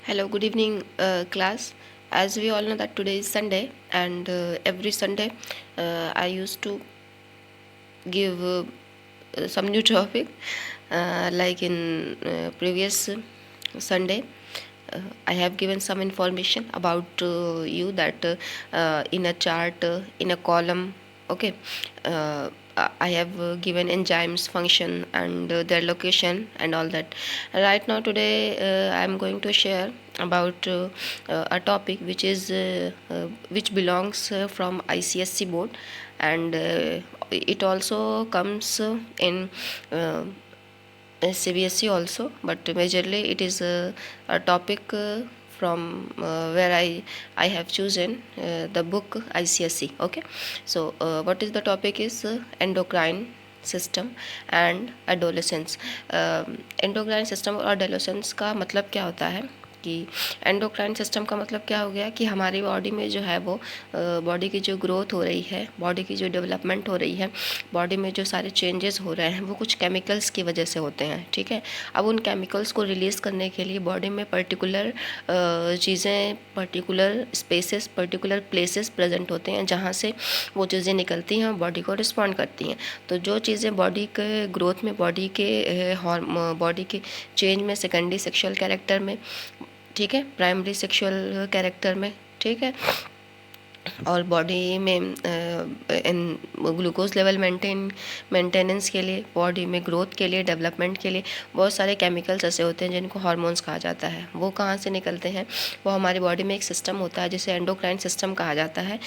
Hello, good evening, class. As we all know that today is Sunday, and every Sunday I used to give some new topic. Like in previous Sunday, I have given some information about you that in a chart, in a column, okay. Uh, I have given enzymes function and their location and all that. Right now, today I am going to share about a topic which belongs from ICSC board, and it also comes in CBSE also, but majorly it is a topic from where I have chosen the book ICSE. Okay, so what is the topic is endocrine system and adolescence. Endocrine system और adolescence का मतलब क्या होता है कि endocrine system का मतलब क्या हो गया कि हमारी बॉडी में जो है वो बॉडी की जो ग्रोथ हो रही है, बॉडी की जो डेवलपमेंट हो रही है, बॉडी में जो सारे चेंजेस हो रहे हैं वो कुछ केमिकल्स की वजह से होते हैं। ठीक है, अब उन केमिकल्स को रिलीज़ करने के लिए बॉडी में पर्टिकुलर चीज़ें, particular spaces, particular places present होते हैं जहाँ से वो चीज़ें निकलती हैं और बॉडी को रिस्पॉन्ड करती हैं। तो जो चीज़ें बॉडी के ग्रोथ में, बॉडी के चेंज में, सेकेंडरी सेक्सुअल कैरेक्टर में, ठीक है, प्राइमरी सेक्सुअल कैरेक्टर में, ठीक है, और बॉडी में ग्लूकोज लेवल मेंटेनेंस के लिए, बॉडी में ग्रोथ के लिए, डेवलपमेंट के लिए बहुत सारे केमिकल्स ऐसे होते हैं जिनको हार्मोन्स कहा जाता है। वो कहाँ से निकलते हैं? वो हमारी बॉडी में एक सिस्टम होता है जिसे एंडोक्राइन सिस्टम कहा जाता है।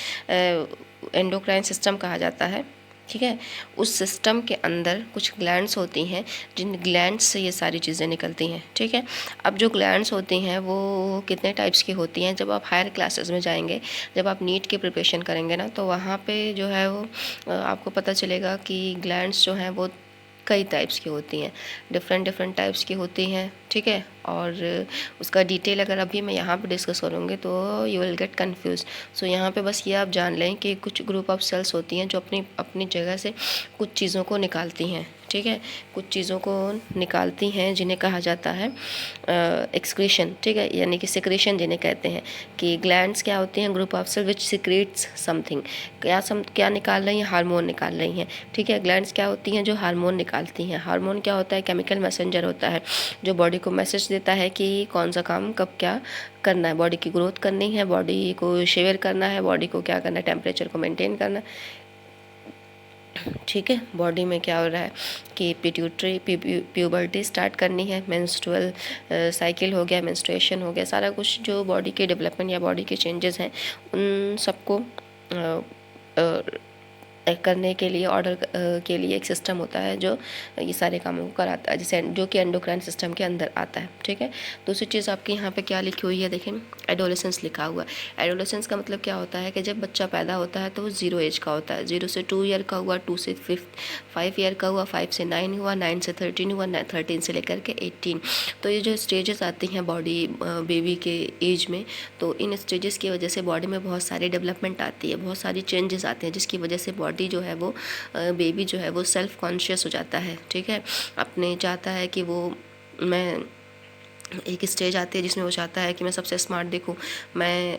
एंडोक्राइन सिस्टम कहा जाता है, ठीक है। उस सिस्टम के अंदर कुछ ग्लैंड्स होती हैं जिन ग्लैंड्स से ये सारी चीज़ें निकलती हैं, ठीक है। अब जो ग्लैंड्स होती हैं वो कितने टाइप्स की होती हैं, जब आप हायर क्लासेस में जाएंगे, जब आप नीट की प्रिपरेशन करेंगे ना, तो वहाँ पे जो है वो आपको पता चलेगा कि ग्लैंड्स जो हैं वो कई टाइप्स की होती हैं, डिफरेंट डिफरेंट टाइप्स की होती हैं, ठीक है। और उसका डिटेल अगर अभी मैं यहाँ पे डिस्कस करूँगी तो यू विल गेट कन्फ्यूज। सो यहाँ पे बस ये आप जान लें कि कुछ ग्रुप ऑफ सेल्स होती हैं जो अपनी अपनी जगह से कुछ चीज़ों को निकालती हैं, ठीक है, कुछ चीज़ों को निकालती हैं जिन्हें कहा जाता है एक्सक्रीशन, ठीक है, यानी कि सिक्रेशन जिन्हें कहते हैं। कि ग्लैंड्स क्या होती हैं? Group of cell which secretes something. क्या निकाल रही हैं? हार्मोन निकाल रही हैं, ठीक है। ग्लैंड्स क्या होती हैं? जो हार्मोन निकालती हैं। हार्मोन क्या होता है? केमिकल मैसेंजर होता है जो बॉडी को मैसेज देता है कि कौन सा काम कब क्या करना है। बॉडी की ग्रोथ करनी है, बॉडी को शेयर करना है, बॉडी को क्या करना है, टेम्परेचर को मेंटेन करना है, ठीक है। बॉडी में क्या हो रहा है कि पिट्यूटरी प्यूबर्टी स्टार्ट करनी है, मेंस्ट्रुअल साइकिल हो गया, मेंस्ट्रुएशन हो गया, सारा कुछ जो बॉडी के डेवलपमेंट या बॉडी के चेंजेस हैं उन सबको करने के लिए, ऑर्डर के लिए एक सिस्टम होता है जो ये सारे कामों को कराता है, जैसे जो कि एंडोक्राइन सिस्टम के अंदर आता है, ठीक है। दूसरी चीज़ आपके यहाँ पे क्या लिखी हुई है, देखें, एडोलेसेंस लिखा हुआ है। एडोलेसेंस का मतलब क्या होता है कि जब बच्चा पैदा होता है तो वो 0 एज का होता है। 0 से 2 ईयर का हुआ, 2 से 5 ईयर का हुआ, 5 से 9 हुआ, 9 से 13 हुआ, 13 से लेकर के 18। तो ये जो स्टेजेस आती हैं बॉडी बेबी के एज में, तो इन स्टेजेस की वजह से बॉडी में बहुत सारी डेवलपमेंट आती है, बहुत सारी चेंजेस आते हैं, जिसकी वजह से बॉडी जो है वो बेबी जो है वो सेल्फ कॉन्शियस हो जाता है, ठीक है। अपने चाहता है कि वो, मैं एक स्टेज आती है जिसमें वो चाहता है कि मैं सबसे स्मार्ट दिखूं, मैं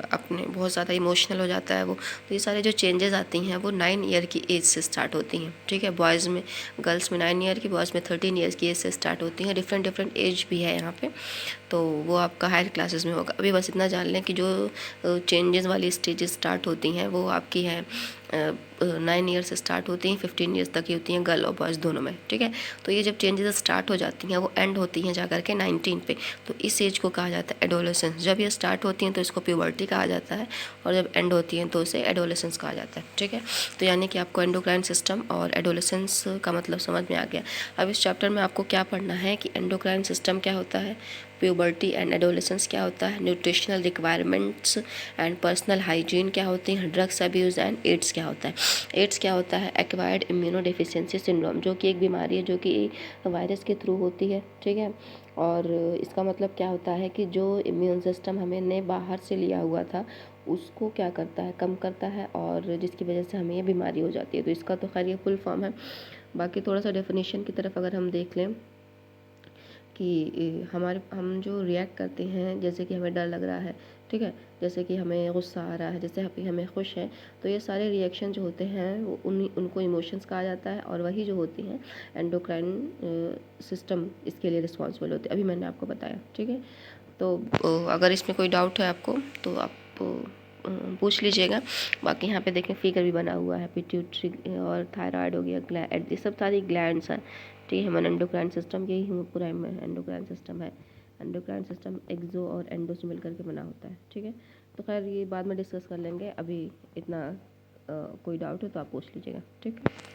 अपने बहुत ज़्यादा इमोशनल हो जाता है वो। तो ये सारे जो चेंजेस आती हैं वो 9 ईयर की एज से स्टार्ट होती हैं, ठीक है। बॉयज़ में, गर्ल्स में 9 ईयर की, बॉयज़ में 13 ईयर्स की एज से स्टार्ट होती हैं। डिफरेंट डिफरेंट एज भी है यहाँ पे, तो वो आपका हायर क्लासेस में होगा। अभी बस इतना जान लें कि जो चेंजेस वाली स्टेजेस स्टार्ट होती हैं वो आपकी हैं 9 ईयर से स्टार्ट होती हैं, 15 ईयर्स तक की होती हैं, गर्ल और बॉयज़ दोनों में, ठीक है। तो ये जब चेंजेस स्टार्ट हो जाती हैं वो एंड होती हैं जा करके 19 पे, तो इस एज को कहा जाता है एडोलेसेंस। जब ये स्टार्ट होती हैं तो इसको प्यूबर्टी कहा जाता है, और जब एंड होती हैं तो इसे एडोलेसेंस कहा जाता है, ठीक है। तो यानी कि आपको एंडोक्राइन सिस्टम और एडोलेसेंस का मतलब समझ में आ गया। अब इस चैप्टर में आपको क्या पढ़ना है कि एंडोक्राइन सिस्टम क्या होता है, प्यूबर्टी एंड एडोलेसेंस क्या होता है, nutritional requirements and personal hygiene क्या होती हैं, ड्रग्स अब्यूज़ एंड एड्स क्या होता है। एड्स क्या होता है? एक्वायर्ड इम्यूनोडेफिशिएंसी सिंड्रोम, जो कि एक बीमारी है जो कि वायरस के थ्रू होती है, ठीक है। और इसका मतलब क्या होता है कि जो इम्यून सिस्टम हमने बाहर से लिया हुआ था उसको क्या करता है, कम करता है, और जिसकी वजह से हमें ये बीमारी हो जाती है। तो इसका तो खैर ये फुल फॉर्म है। बाकी थोड़ा सा डेफिनेशन की तरफ अगर हम देख लें कि हम जो रिएक्ट करते हैं, जैसे कि हमें डर लग रहा है, ठीक है, जैसे कि हमें गुस्सा आ रहा है, जैसे अभी हमें खुश है, तो ये सारे रिएक्शन जो होते हैं वो उनको इमोशंस कहा जाता है, और वही जो होती हैं एंडोक्राइन सिस्टम इसके लिए रिस्पॉन्सिबल होते हैं। अभी मैंने आपको बताया, ठीक है। तो अगर इसमें कोई डाउट है आपको तो आप पूछ लीजिएगा। बाकी यहाँ पे देखें फिगर भी बना हुआ है, पिट्यूटरी और थायराइड हो गया, ग्लैंड, ये सब सारी ग्लैंड्स हैं, ठीक है। हमारा एंडोक्राइन सिस्टम यही पूरा एंडोक्राइन सिस्टम है। एंडोक्राइन सिस्टम एक्सो और एंडो से मिलकर के बना होता है, ठीक है। तो खैर ये बाद में डिस्कस कर लेंगे, अभी इतना कोई डाउट है तो आप पूछ लीजिएगा, ठीक है।